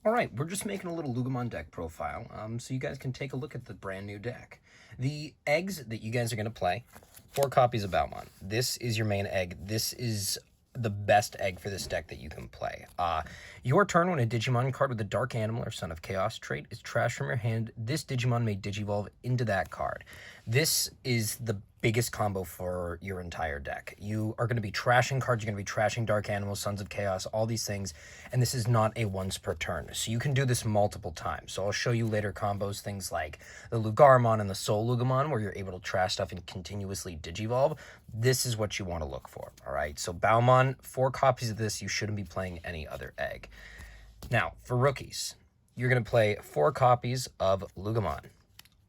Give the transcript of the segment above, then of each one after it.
All right, we're just making a little Loogamon deck profile, so you guys can take a look at the brand new deck. The eggs that you guys are going to play, 4 copies of Balmon. This is your main egg. This is the best egg for this deck that you can play. Your turn, when a Digimon card with a Dark Animal or Son of Chaos trait is trashed from your hand, this Digimon may Digivolve into that card. This is the biggest combo for your entire deck. You are going to be trashing cards, you're going to be trashing Dark Animals, Sons of Chaos, all these things, and this is not a once per turn. So you can do this multiple times. So I'll show you later combos, things like the Loogamon and the Soul Loogamon, where you're able to trash stuff and continuously Digivolve. This is what you want to look for, all right? So Balmon, 4 copies of this, you shouldn't be playing any other egg. Now, for rookies, you're going to play 4 copies of Loogamon.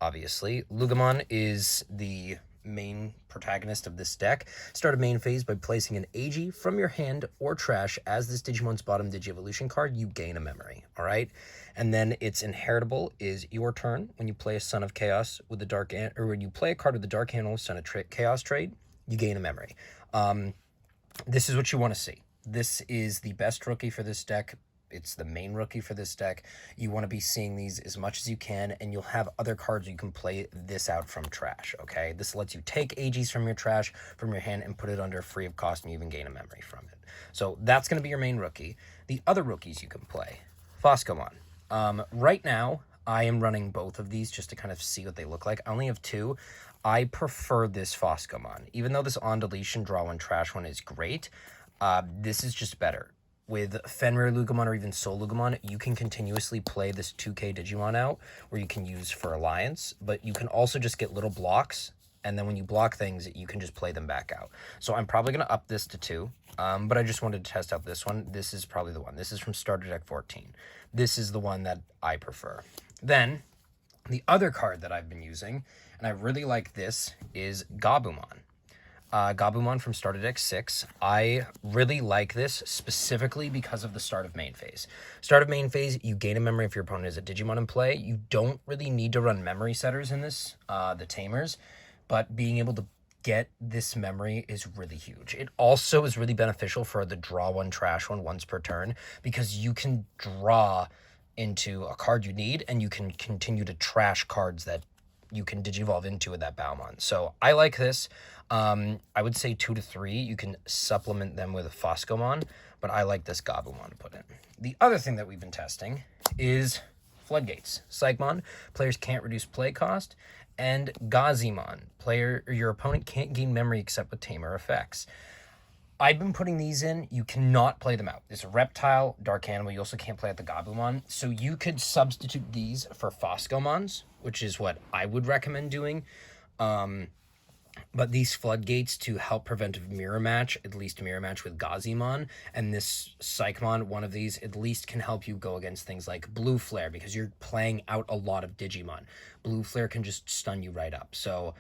Obviously, Loogamon is the main protagonist of this deck. Start a main phase by placing an AG from your hand or trash as this Digimon's bottom Digi-Evolution card. You gain a memory, all right? And then its inheritable is your turn. When you play a Son of Chaos with the Dark, or when you play a card with the Dark Animal Son of Chaos trait, you gain a memory. This is what you want to see. This is the best rookie for this deck. It's the main rookie for this deck. You want to be seeing these as much as you can, and you'll have other cards you can play this out from trash, okay? This lets you take AGs from your trash, from your hand, and put it under free of cost, and you even gain a memory from it. So that's going to be your main rookie. The other rookies you can play, Foscomon. Right now, I am running both of these just to kind of see what they look like. I only have 2. I prefer this Foscomon. Even though this on deletion, draw one, trash one is great, this is just better. With Fenrir Loogamon or even Soul Loogamon, you can continuously play this 2K Digimon out, where you can use for Alliance, but you can also just get little blocks, and then when you block things, you can just play them back out. So I'm probably going to up this to 2, but I just wanted to test out this one. This is probably the one. This is from Starter Deck 14. This is the one that I prefer. Then, the other card that I've been using, and I really like this, is Gabumon. Gabumon from Starter Deck 6. I really like this specifically because of the start of main phase. Start of main phase, you gain a memory if your opponent is a Digimon in play. You don't really need to run memory setters in this, the Tamers, but being able to get this memory is really huge. It also is really beneficial for the draw one, trash one once per turn, because you can draw into a card you need, and you can continue to trash cards that you can Digivolve into with that Balmon. So I like this. I would say 2 to 3. You can supplement them with a Foscomon, but I like this Gabumon to put in. The other thing that we've been testing is Floodgates. Psychmon, players can't reduce play cost, and Gazimon, your opponent can't gain memory except with Tamer effects. I've been putting these in. You cannot play them out. It's a Reptile, Dark Animal. You also can't play out the Gabumon. So you could substitute these for Foscomons, which is what I would recommend doing. But these Floodgates to help prevent a mirror match, at least a mirror match with Gazimon, and this Psychmon, one of these, at least can help you go against things like Blue Flare, because you're playing out a lot of Digimon. Blue Flare can just stun you right up. So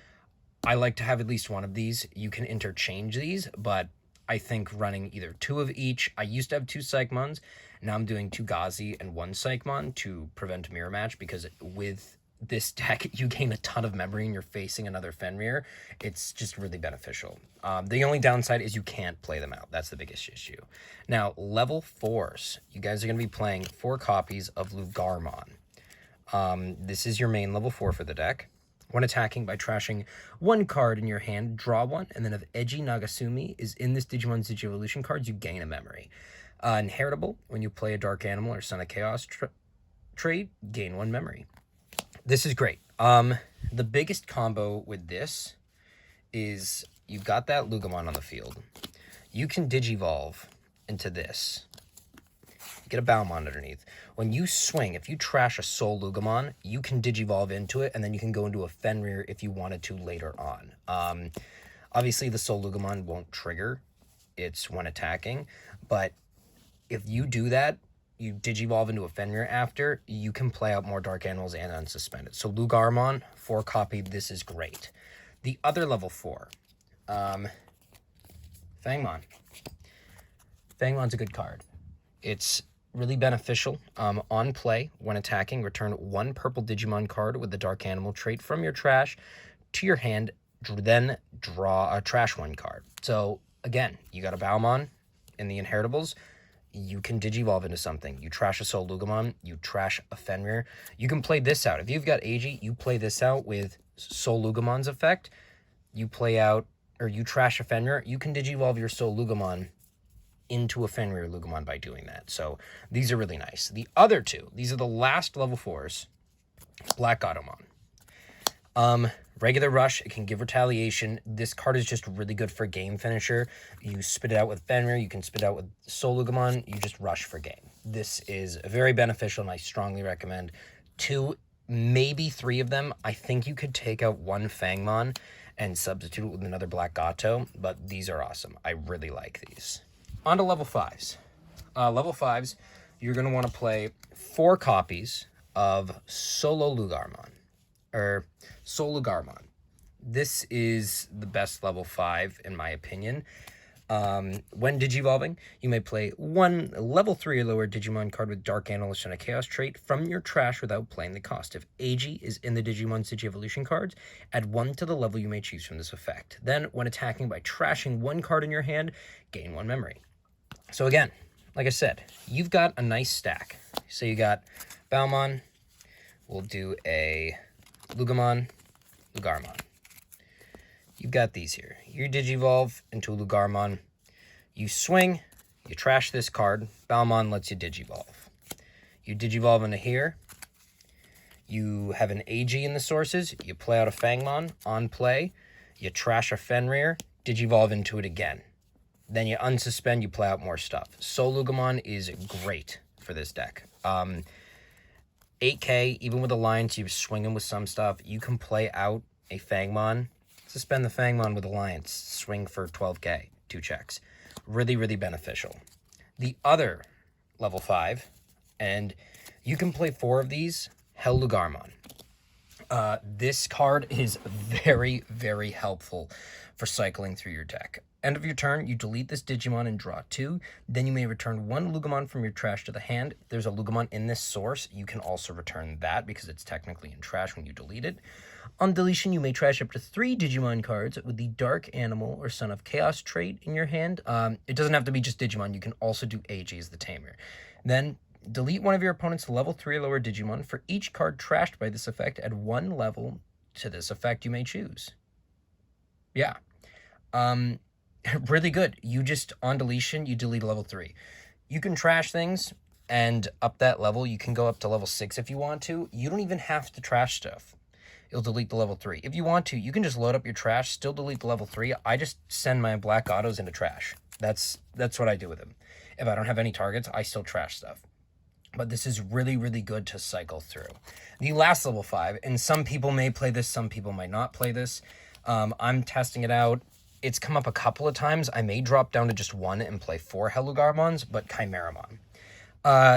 I like to have at least one of these. You can interchange these, but I think running either 2 of each. I used to have 2 Psychmons. Now I'm doing 2 Gazi and 1 Psychmon to prevent a mirror match, because with this deck, you gain a ton of memory and you're facing another Fenrir. It's just really beneficial. The only downside is you can't play them out. That's the biggest issue. Now, level 4s. You guys are going to be playing 4 copies of Loogamon. This is your main level 4 for the deck. When attacking, by trashing 1 card in your hand, draw 1, and then if Eiji Nagasumi is in this Digimon's Digi-Evolution cards, you gain a memory. Inheritable, when you play a Dark Animal or Son of Chaos trait, gain 1 memory. This is great. The biggest combo with this is you've got that Loogamon on the field. You can Digivolve into this. Get a Balmon underneath. When you swing, if you trash a Soul Loogamon, you can Digivolve into it, and then you can go into a Fenrir if you wanted to later on. Obviously, the Soul Loogamon won't trigger. It's when attacking. But if you do that, you Digivolve into a Fenrir after, you can play out more Dark Animals and Unsuspended. So Loogamon, 4 copy, this is great. The other level 4, Fangmon. Fangmon's a good card. It's really beneficial on play. When attacking, return 1 purple Digimon card with the Dark Animal trait from your trash to your hand, then draw a trash 1 card. So again, you got a Balmon in the Inheritables. you can Digivolve into something. You trash a Soul Loogamon, you trash a Fenrir. You can play this out. If you've got AG, you play this out with Soul Lugamon's effect. You play out, or you trash a Fenrir, you can Digivolve your Soul Lugamon into a Fenrir Loogamon by doing that. So these are really nice. The other two, these are the last level 4s. Black Automon. Regular Rush, it can give retaliation. This card is just really good for game finisher. You spit it out with Fenrir, you can spit it out with Soul Loogamon, you just rush for game. This is very beneficial, and I strongly recommend 2, maybe 3 of them. I think you could take out one Fangmon and substitute it with another Black Gato, but these are awesome. I really like these. On to level 5s. Level 5s, you're going to want to play 4 copies of Solo Lugarmon, or Soul Lugarmon. This is the best level 5, in my opinion. When Digivolving, you may play 1 level 3 or lower Digimon card with Dark Analyst and a Chaos trait from your trash without playing the cost. If AG is in the Digimon Digi-Evolution cards, add 1 to the level you may choose from this effect. Then, when attacking by trashing 1 card in your hand, gain 1 memory. So again, like I said, you've got a nice stack. So you got Balmon, we'll do a Loogamon, Lugarmon. You've got these here. You Digivolve into a Lugarmon. You swing, you trash this card. Balmon lets you Digivolve. You Digivolve into here. You have an AG in the sources. You play out a Fangmon on play. You trash a Fenrir, Digivolve into it again. Then you unsuspend, you play out more stuff. Soul Loogamon is great for this deck. 8k, even with Alliance, you swing him with some stuff. You can play out a Fangmon, suspend the Fangmon with Alliance, swing for 12k, 2 checks. Really, really beneficial. The other level 5, and you can play 4 of these, Hell Lugarmon. This card is very, very helpful for cycling through your deck. End of your turn, you delete this Digimon and draw 2. Then you may return 1 Loogamon from your trash to the hand. If there's a Loogamon in this source, you can also return that because it's technically in trash when you delete it. On deletion, you may trash up to 3 Digimon cards with the Dark Animal or Son of Chaos trait in your hand. It doesn't have to be just Digimon. You can also do AG as the Tamer. Then delete one of your opponent's level 3 or lower Digimon. For each card trashed by this effect, add 1 level to this effect you may choose. Yeah. Really good. You just, on deletion, you delete level 3. You can trash things and up that level. You can go up to level 6 if you want to. You don't even have to trash stuff. It'll delete the level 3. If you want to, you can just load up your trash, still delete the level 3. I just send my Black Autos into trash. That's what I do with them. If I don't have any targets, I still trash stuff. But this is really, really good to cycle through. The last level 5, and some people may play this, some people might not play this. I'm testing it out. It's come up a couple of times. I may drop down to just 1 and play 4 Hellugarmons, but Chimeramon.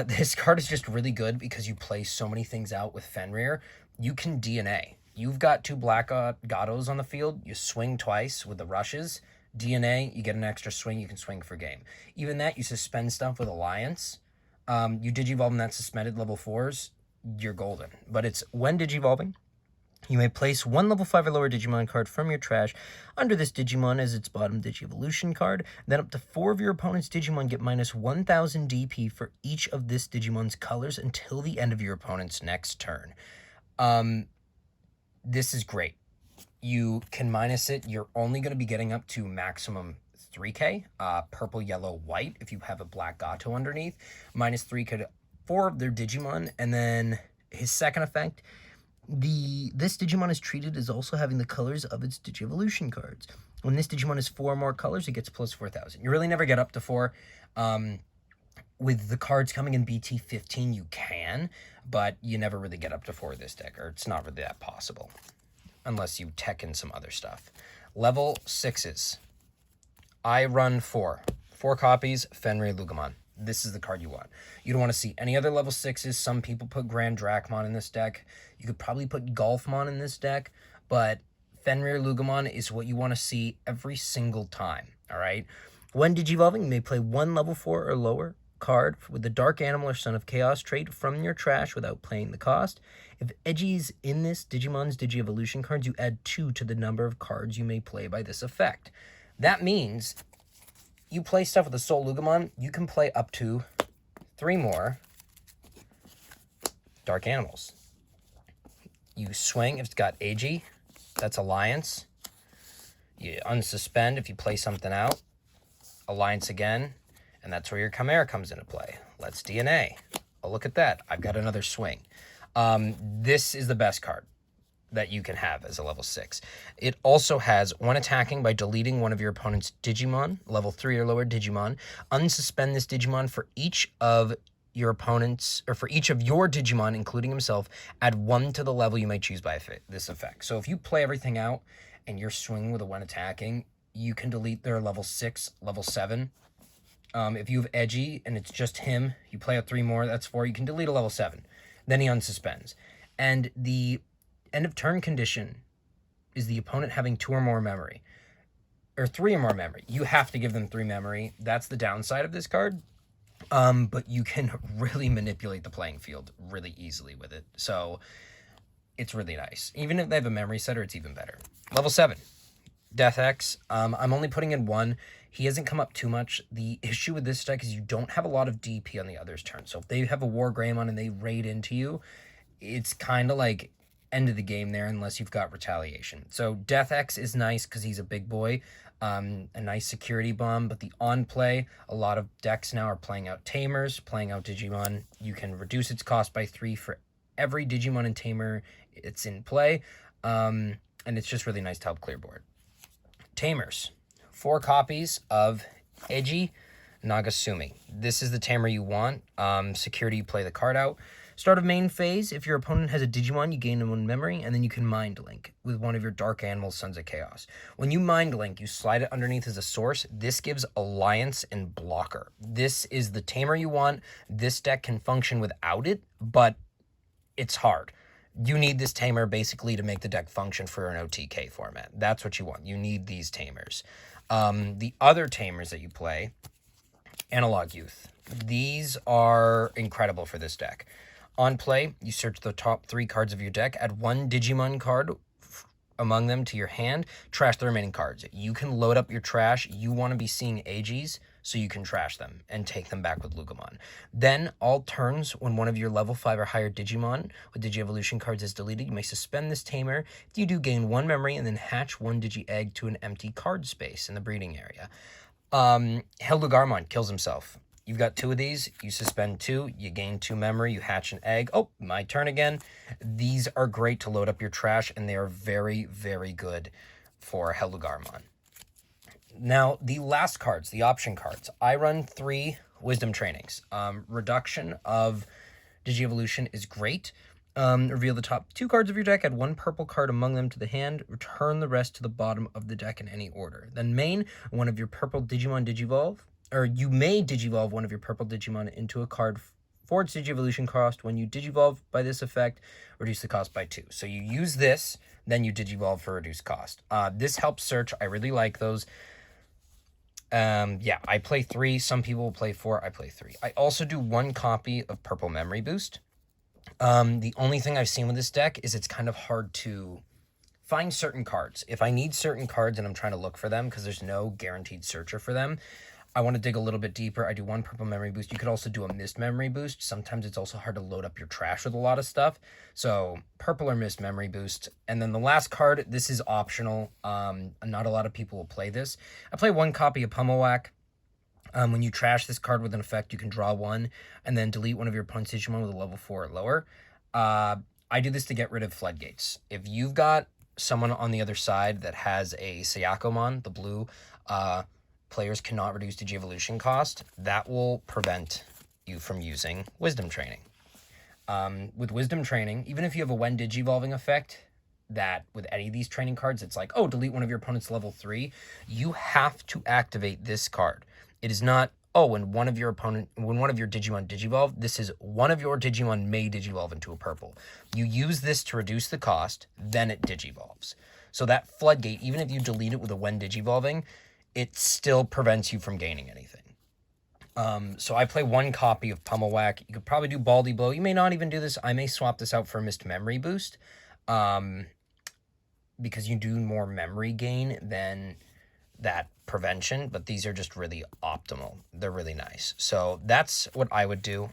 This card is just really good because you play so many things out with Fenrir. You can DNA. You've got 2 Black Gatos on the field. You swing twice with the rushes. DNA, you get an extra swing. You can swing for game. Even that, you suspend stuff with Alliance. You Digivolve in that suspended level 4s. You're golden. But it's when Digivolving, you may place 1 level 5 or lower Digimon card from your trash under this Digimon as its bottom Digi-Evolution card. Then up to 4 of your opponent's Digimon get minus 1000 DP for each of this Digimon's colors until the end of your opponent's next turn. This is great. You can minus it. You're only going to be getting up to maximum 3k, purple, yellow, white, if you have a Black Gato underneath. Minus 3k to 4 of their Digimon, and then his second effect, this Digimon is treated as also having the colors of its Digi-Evolution cards. When this Digimon has 4 more colors, it gets plus 4,000. You really never get up to 4. With the cards coming in BT 15, you can, but you never really get up to 4 this deck, or it's not really that possible, unless you tech in some other stuff. Level 6s. I run 4 copies, Fenrir Loogamon. This is the card you want. You don't want to see any other level 6s. Some people put Grand Dracmon in this deck. You could probably put Golfmon in this deck, but Fenrir Loogamon is what you want to see every single time, all right? When Digivolving, you may play 1 level 4 or lower card with the Dark Animal or Son of Chaos trait from your trash without paying the cost. If Edgy's in this Digimon's Digi-Evolution cards, you add 2 to the number of cards you may play by this effect. That means you play stuff with the Soul Loogamon, you can play up to 3 more Dark Animals. You swing if it's got AG, that's Alliance. You unsuspend if you play something out, Alliance again, and that's where your Chimera comes into play. Let's DNA. Oh, look at that. I've got another swing. This is the best card that you can have as a level 6. It also has 1 attacking by deleting one of your opponent's Digimon, level 3 or lower Digimon. Unsuspend this Digimon for each of your opponents, or for each of your Digimon, including himself. Add 1 to the level you may choose by this effect. So if you play everything out and you're swinging with a 1 attacking, you can delete their level 6, level 7. If you have Edgy and it's just him, you play out 3 more, that's 4. You can delete a level 7. Then he unsuspends. And the end of turn condition is the opponent having 2 or more memory, or 3 or more memory. You have to give them 3 memory. That's the downside of this card. But you can really manipulate the playing field really easily with it. So it's really nice. Even if they have a memory setter, it's even better. Level 7, Death X. I'm only putting in 1. He hasn't come up too much. The issue with this deck is you don't have a lot of DP on the other's turn. So if they have a War Greymon and they raid into you, it's kind of like end of the game there unless you've got retaliation. So Death X is nice because he's a big boy. A nice security bomb, but the on play, a lot of decks now are playing out Tamers, playing out Digimon. You can reduce its cost by 3 for every Digimon and Tamer it's in play, and it's just really nice to help clear board. Tamers, 4 copies of Eiji Nagasumi. This is the Tamer you want. Security, you play the card out. Start of main phase, if your opponent has a Digimon, you gain 1 memory, and then you can Mind Link with one of your Dark Animals, Sons of Chaos. When you Mind Link, you slide it underneath as a source. This gives Alliance and Blocker. This is the Tamer you want. This deck can function without it, but it's hard. You need this Tamer basically to make the deck function for an OTK format. That's what you want. You need these Tamers. The other Tamers that you play, Analog Youth. These are incredible for this deck. On play, you search the top 3 cards of your deck, add 1 Digimon card among them to your hand, trash the remaining cards. You can load up your trash. You want to be seeing AGs, so you can trash them and take them back with Loogamon. Then, all turns, when one of your level 5 or higher Digimon with Digi-Evolution cards is deleted, you may suspend this Tamer. You do gain 1 memory and then hatch 1 Digi-Egg to an empty card space in the breeding area. Loogamon kills himself. You've got 2 of these, you suspend 2, you gain 2 memory, you hatch an egg. Oh, my turn again. These are great to load up your trash, and they are very, very good for Loogamon. Now, the last cards, the option cards. I run 3 Wisdom Trainings. Reduction of Digi-Evolution is great. Reveal the top 2 cards of your deck, add 1 purple card among them to the hand, return the rest to the bottom of the deck in any order. Then main, one of your purple Digimon Digivolve, or you may Digivolve one of your purple Digimon into a card for its Digi-Evolution cost. When you Digivolve by this effect, reduce the cost by 2. So you use this, then you Digivolve for reduced cost. This helps search. I really like those. Yeah, I play 3. Some people will play 4. I play 3. I also do 1 copy of Purple Memory Boost. The only thing I've seen with this deck is it's kind of hard to find certain cards. If I need certain cards and I'm trying to look for them because there's no guaranteed searcher for them, I want to dig a little bit deeper. I do 1 Purple Memory Boost. You could also do a Mist Memory Boost. Sometimes it's also hard to load up your trash with a lot of stuff. So Purple or Mist Memory Boost. And then the last card, this is optional. Not a lot of people will play this. I play 1 copy of Pummel Whack. When you trash this card with an effect, you can draw 1 and then delete one of your opponent's Digimon with a level 4 or lower. I do this to get rid of Floodgates. If you've got someone on the other side that has a Sayakomon, the blue, players cannot reduce Digi-Evolution cost, that will prevent you from using Wisdom Training. With Wisdom Training, even if you have a when Digivolving effect, that with any of these training cards, it's like, oh, delete one of your opponent's level 3, you have to activate this card. It is not, oh, when one of your Digimon Digivolve, this is one of your Digimon may Digivolve into a purple. You use this to reduce the cost, then it Digivolves. So that Floodgate, even if you delete it with a when Digivolving, it still prevents you from gaining anything. So I play 1 copy of Pummel Whack. You could probably do Baldy Blow. You may not even do this. I may swap this out for a Mist Memory Boost. Because you do more memory gain than that prevention, but these are just really optimal. They're really nice. So that's what I would do.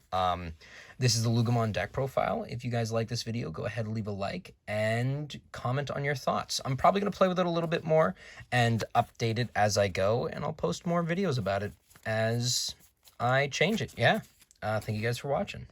This is the Loogamon deck profile. If you guys like this video, go ahead and leave a like and comment on your thoughts. I'm probably going to play with it a little bit more and update it as I go, and I'll post more videos about it as I change it. Yeah. Thank you guys for watching.